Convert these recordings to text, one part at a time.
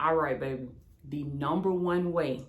All right, baby. The number one way,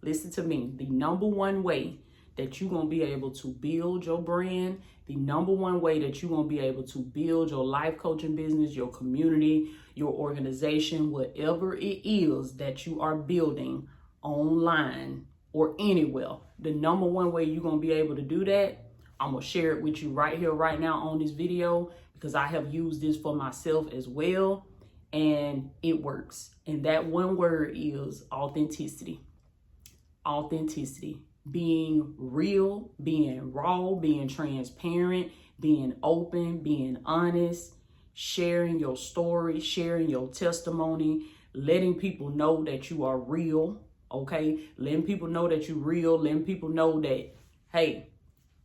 listen to me, the number one way that you're going to be able to build your brand, the number one way that you're going to be able to build your life coaching business, your community, your organization, whatever it is that you are building online or anywhere, the number one way you're going to be able to do that, I'm going to share it with you right here, right now on this video, because I have used this for myself as well, and it works. And that one word is authenticity. Authenticity. Being real, being raw, being transparent, being open, being honest, sharing your story, sharing your testimony, letting people know that you are real, okay? Letting people know that you're real, letting people know that, hey,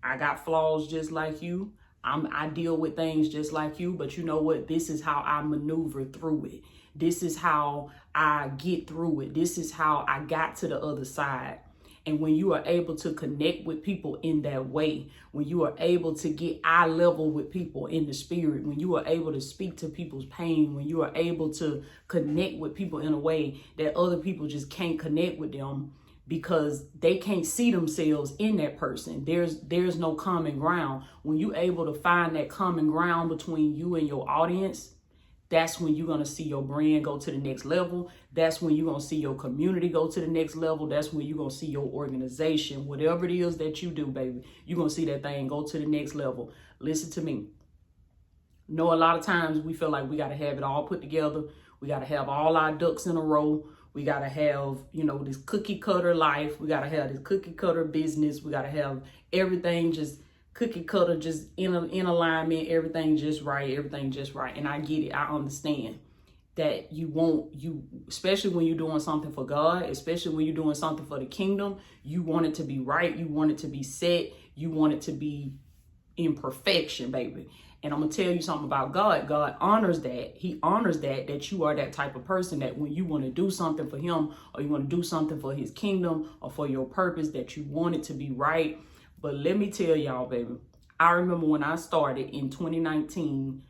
I got flaws just like you. I deal with things just like you, but you know what? This is how I maneuver through it. This is how I get through it. This is how I got to the other side. And when you are able to connect with people in that way, when you are able to get eye level with people in the spirit, when you are able to speak to people's pain, when you are able to connect with people in a way that other people just can't connect with them because they can't see themselves in that person. There's no common ground. When you're able to find that common ground between you and your audience, that's when you're going to see your brand go to the next level. That's when you're going to see your community go to the next level. That's when you're going to see your organization, whatever it is that you do, baby, you're going to see that thing go to the next level. Listen to me. Know a lot of times we feel like we got to have it all put together. We got to have all our ducks in a row. We got to have, this cookie cutter life. We got to have this cookie cutter business. We got to have everything just cookie cutter, just in alignment, everything just right. And I get it. I understand that especially when you're doing something for God, especially when you're doing something for the kingdom, you want it to be right. You want it to be set. You want it to be in perfection, baby. And I'm going to tell you something about God. God honors that. He honors that you are that type of person that when you want to do something for him, or you want to do something for his kingdom or for your purpose, that you want it to be right. But let me tell y'all, baby, I remember when I started in 2019,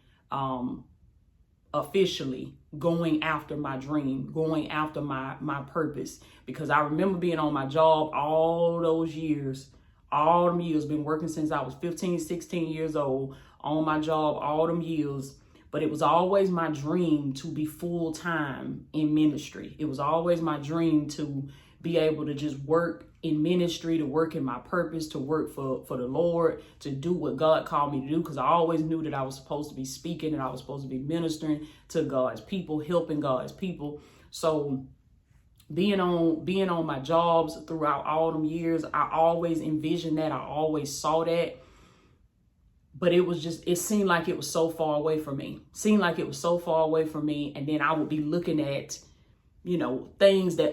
officially going after my dream, going after my purpose, because I remember being on my job all them years, been working since I was 15, 16 years old, on my job all them years. But it was always my dream to be full time in ministry. It was always my dream to be able to just work in ministry, to work in my purpose, to work for the Lord, to do what God called me to do. Because I always knew that I was supposed to be speaking and I was supposed to be ministering to God's people, helping God's people. So being on my jobs throughout all them years, I always envisioned that. I always saw that. But it seemed like it was so far away from me. And then I would be looking at, ways that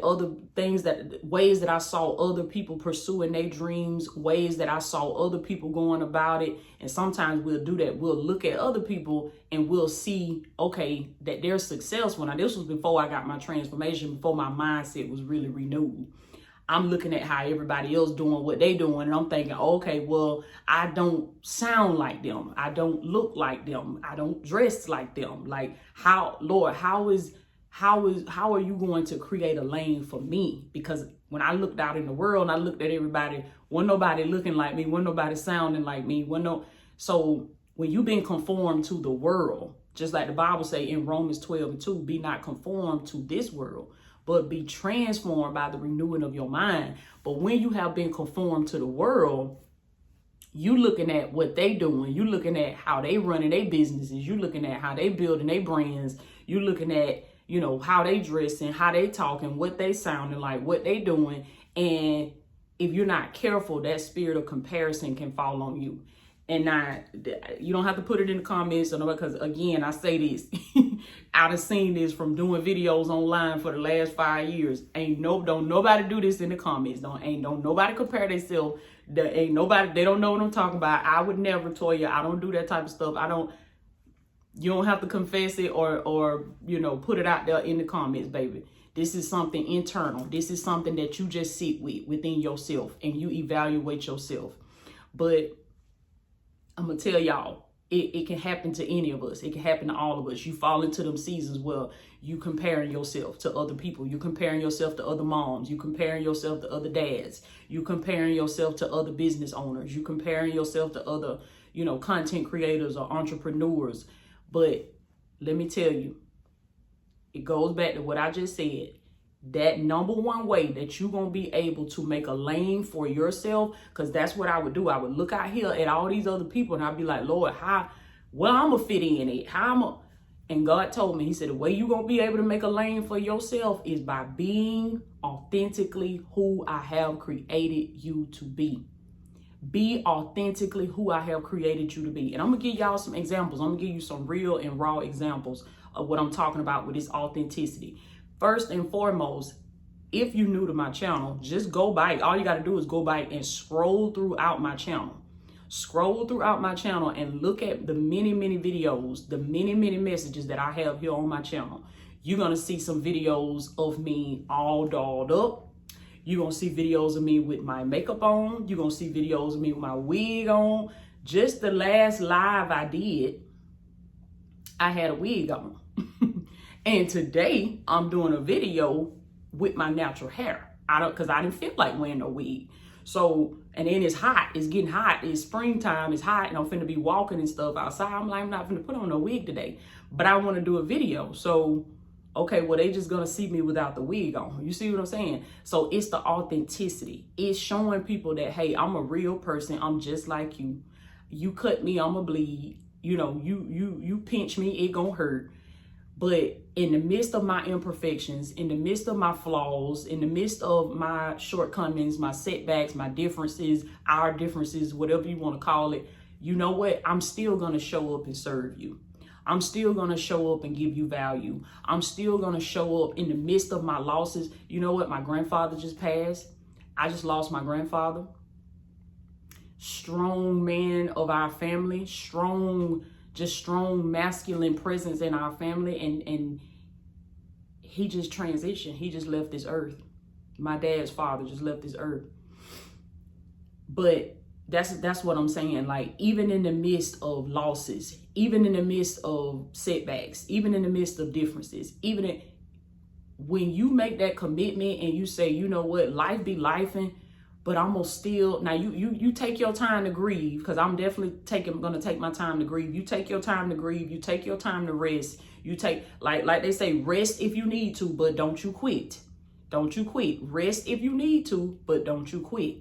I saw other people pursuing their dreams, ways that I saw other people going about it. And sometimes we'll do that. We'll look at other people and we'll see, okay, that they're successful. Now, this was before I got my transformation, before my mindset was really renewed. I'm looking at how everybody else doing what they doing, and I'm thinking, okay, well, I don't sound like them. I don't look like them. I don't dress like them. Like, Lord, how are you going to create a lane for me? Because when I looked out in the world and I looked at everybody, wasn't nobody looking like me, wasn't nobody sounding like me, so when you've been conformed to the world, just like the Bible say in Romans 12:2, be not conformed to this world, but be transformed by the renewing of your mind. But when you have been conformed to the world, you looking at what they doing, you looking at how they running their businesses, you looking at how they building their brands, you looking at, how they dressing, how they talking, what they sounding like, what they doing. And if you're not careful, that spirit of comparison can fall on you. And now, you don't have to put it in the comments, because again, I say this, I've seen this from doing videos online for the last 5 years. Don't nobody do this in the comments. Don't nobody compare themselves. They don't know what I'm talking about. I would never, Toya, I don't do that type of stuff. You don't have to confess it or put it out there in the comments, baby. This is something internal. This is something that you just sit within yourself and you evaluate yourself. But I'm going to tell y'all, It can happen to any of us. It can happen to all of us. You fall into them seasons where you comparing yourself to other people. You comparing yourself to other moms. You comparing yourself to other dads. You comparing yourself to other business owners. You comparing yourself to other, content creators or entrepreneurs. But let me tell you, it goes back to what I just said. That number one way that you're going to be able to make a lane for yourself, because that's what I would do. I would look out here at all these other people and I'd be like, Lord, I'm going to fit in it. And God told me, he said, the way you're going to be able to make a lane for yourself is by being authentically who I have created you to be. Be authentically who I have created you to be. And I'm going to give y'all some examples. I'm going to give you some real and raw examples of what I'm talking about with this authenticity. First and foremost, if you're new to my channel, just go back. All you got to do is go back and scroll throughout my channel. Scroll throughout my channel and look at the many, many videos, the many, many messages that I have here on my channel. You're going to see some videos of me all dolled up. You're going to see videos of me with my makeup on. You're going to see videos of me with my wig on. Just the last live I did, I had a wig on. And today I'm doing a video with my natural hair. Because I didn't feel like wearing no wig. So, and then it's hot. It's getting hot. It's springtime. It's hot. And I'm finna be walking and stuff outside. I'm like, I'm not finna put on no wig today. But I want to do a video. So, okay, well, they just gonna see me without the wig on. You see what I'm saying? So it's the authenticity. It's showing people that, hey, I'm a real person. I'm just like you. You cut me, I'ma bleed. You pinch me, it gonna hurt. But in the midst of my imperfections, in the midst of my flaws, in the midst of my shortcomings, my setbacks, my differences, our differences, whatever you want to call it, you know what? I'm still going to show up and serve you. I'm still going to show up and give you value. I'm still going to show up in the midst of my losses. You know what? My grandfather just passed. I just lost my grandfather. Strong man of our family, strong masculine presence in our family, and he just transitioned. He just left this earth. My dad's father just left this earth. But that's what I'm saying. Like, even in the midst of losses, even in the midst of setbacks, even in the midst of differences, when you make that commitment and you say, you know what, life be lifing, but I'm gonna still, now you take your time to grieve, because I'm definitely gonna take my time to grieve. You take your time to grieve. You take your time to rest. You take, like they say, rest if you need to, but don't you quit. Don't you quit. Rest if you need to, but don't you quit.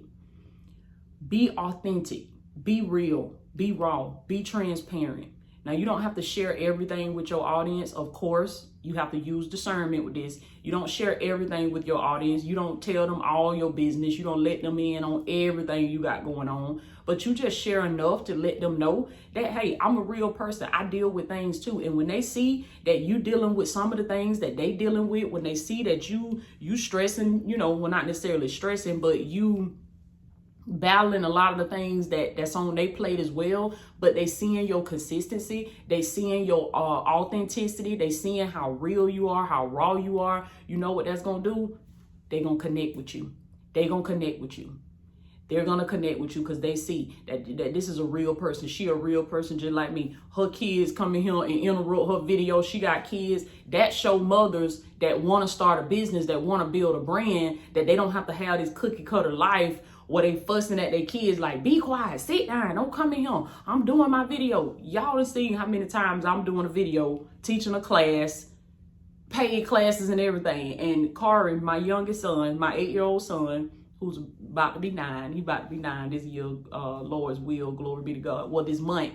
Be authentic. Be real. Be raw. Be transparent. Now, you don't have to share everything with your audience, of course. You have to use discernment with this. You don't share everything with your audience. You don't tell them all your business. You don't let them in on everything you got going on. But you just share enough to let them know that, hey, I'm a real person. I deal with things too. And when they see that you dealing with some of the things that they dealing with, when they see that you stressing, well, not necessarily stressing, but you battling a lot of the things that's on their plate as well, but they seeing your consistency, they seeing your authenticity, they seeing how real you are, how raw you are. You know what that's gonna do? They're gonna connect with you. They're gonna connect with you. They're gonna connect with you because they see that this is a real person. She a real person just like me. Her kids come in here and interrupt her video. She got kids. That show mothers that want to start a business, that want to build a brand, that they don't have to have this cookie cutter life where they fussing at their kids like, be quiet, sit down, don't come in here. I'm doing my video. Y'all have seen how many times I'm doing a video, teaching a class, paid classes and everything. And Kari, my youngest son, my 8-year-old son, who's about to be 9. He about to be 9 this year, Lord's will, glory be to God. Well, this month,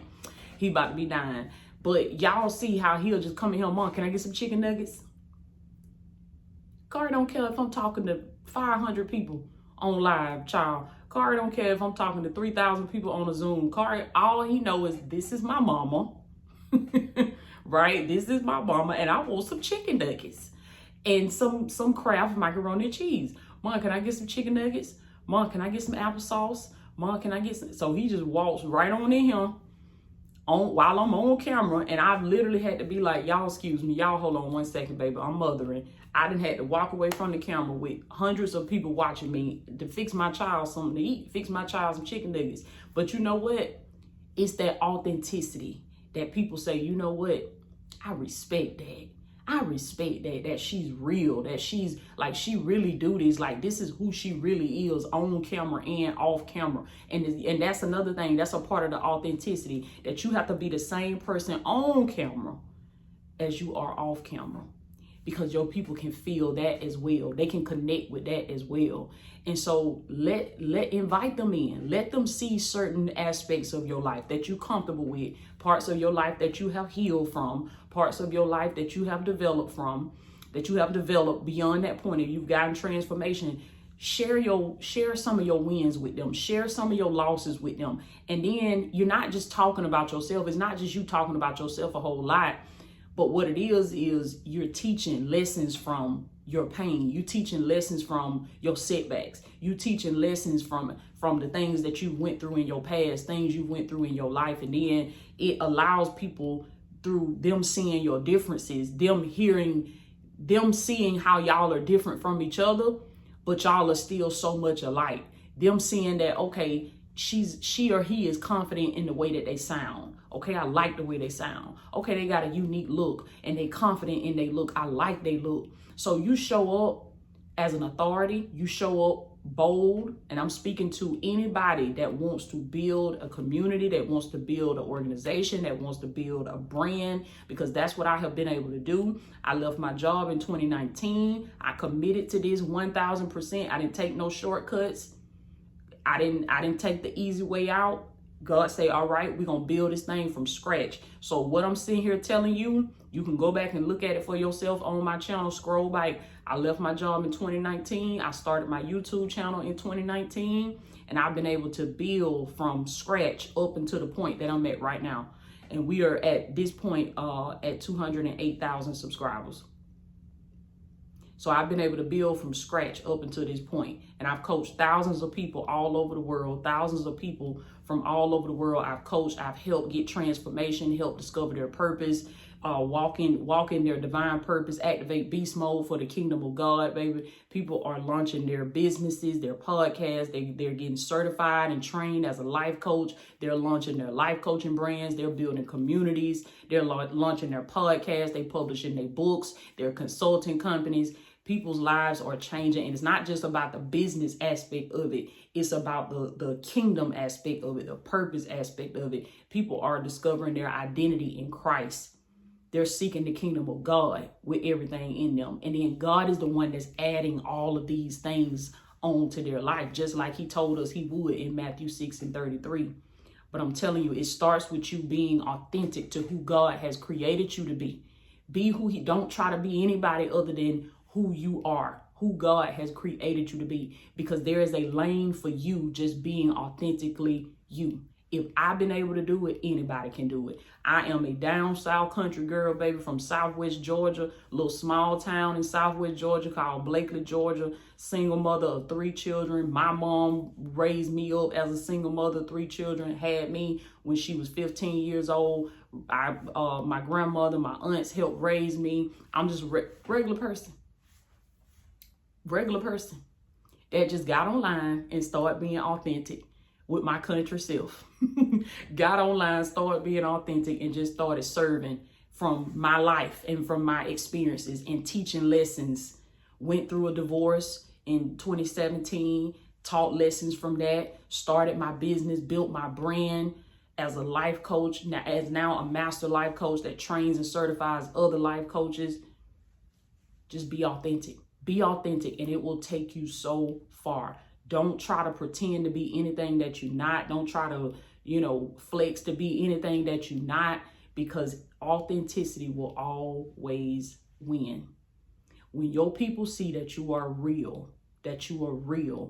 he about to be 9. But y'all see how he'll just come in here, Mom, can I get some chicken nuggets? Kari don't care if I'm talking to 500 people on live, child. Kari don't care if I'm talking to 3,000 people on a Zoom. Kari, all he know is this is my mama, right? This is my mama, and I want some chicken nuggets and some Kraft macaroni and cheese. Mom, can I get some chicken nuggets? Mom, can I get some applesauce? Mom, can I get some? So he just walks right on in here while I'm on camera, and I've literally had to be like, y'all excuse me, y'all hold on one second, baby, I'm mothering. I done had to walk away from the camera with hundreds of people watching me to fix my child something to eat, fix my child some chicken nuggets. But you know what? It's that authenticity that people say, you know what? I respect that. I respect that she's real, that she's like, she really do this. Like, this is who she really is on camera and off camera. And that's another thing. That's a part of the authenticity, that you have to be the same person on camera as you are off camera, because your people can feel that as well. They can connect with that as well. And so invite them in. Let them see certain aspects of your life that you're comfortable with, parts of your life that you have healed from, parts of your life that you have developed from, that you have developed beyond that point, and you've gotten transformation. Share some of your wins with them. Share some of your losses with them. And then you're not just talking about yourself. It's not just you talking about yourself a whole lot. But what it is you're teaching lessons from your pain. You teaching lessons from your setbacks. You teaching lessons from the things that you went through in your past, things you went through in your life. And then it allows people, through them seeing your differences, them seeing how y'all are different from each other, but y'all are still so much alike. Them seeing that, okay, she or he is confident in the way that they sound. Okay, I like the way they sound. Okay, they got a unique look and they confident in their look. I like their look. So you show up as an authority. You show up bold. And I'm speaking to anybody that wants to build a community, that wants to build an organization, that wants to build a brand, because that's what I have been able to do. I left my job in 2019. I committed to this 1000%. I didn't take no shortcuts. I didn't take the easy way out. God say, all right, we're going to build this thing from scratch. So what I'm sitting here telling you, you can go back and look at it for yourself on my channel. Scroll back. I left my job in 2019. I started my YouTube channel in 2019. And I've been able to build from scratch up until the point that I'm at right now. And we are at this point at 208,000 subscribers. So I've been able to build from scratch up until this point. And I've coached thousands of people all over the world, thousands of people from all over the world. I've coached, I've helped get transformation, helped discover their purpose, walk in their divine purpose, activate beast mode for the kingdom of God, baby. People are launching their businesses, their podcasts. They're getting certified and trained as a life coach. They're launching their life coaching brands. They're building communities. They're launching their podcasts. They publishing their books, their consulting companies. People's lives are changing, and it's not just about the business aspect of it. It's about the kingdom aspect of it, the purpose aspect of it. People are discovering their identity in Christ. They're seeking the kingdom of God with everything in them. And then God is the one that's adding all of these things onto their life, just like he told us he would in Matthew 6:33. But I'm telling you, it starts with you being authentic to who God has created you to be. Be who he, don't try to be anybody other than who you are, who God has created you to be, because there is a lane for you just being authentically you. If I've been able to do it, anybody can do it. I am a down south country girl, baby, from Southwest Georgia, a little small town in Southwest Georgia called Blakely, Georgia, single mother of 3 children. My mom raised me up as a single mother of 3 children, had me when she was 15 years old. My grandmother, my aunts helped raise me. I'm just a regular person that just got online and started being authentic with my country self. Got online, started being authentic, and just started serving from my life and from my experiences and teaching lessons. Went through a divorce in 2017, taught lessons from that, started my business, built my brand as a life coach, as now a master life coach that trains and certifies other life coaches. Just be authentic. Be authentic, and it will take you so far. Don't try to pretend to be anything that you're not. Don't try to, flex to be anything that you're not, because authenticity will always win. When your people see that you are real, that you are raw,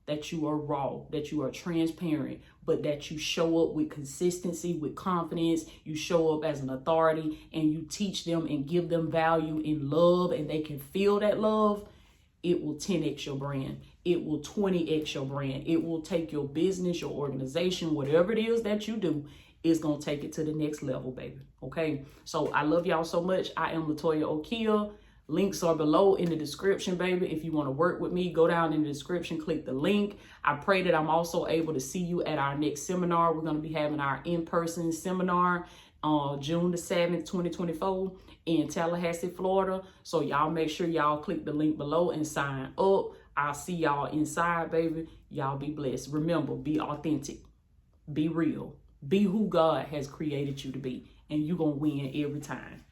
that you are transparent, but that you show up with consistency, with confidence, you show up as an authority, and you teach them and give them value in love, and they can feel that love, it will 10x your brand. It will 20x your brand. It will take your business, your organization, whatever it is that you do, it's going to take it to the next level, baby. Okay? So I love y'all so much. I am Latoya Okia. Links are below in the description, baby. If you want to work with me, go down in the description, click the link. I pray that I'm also able to see you at our next seminar. We're going to be having our in-person seminar on June the 7th, 2024 in Tallahassee, Florida. So y'all make sure y'all click the link below and sign up. I'll see y'all inside, baby. Y'all be blessed. Remember, be authentic, be real, be who God has created you to be, and you're going to win every time.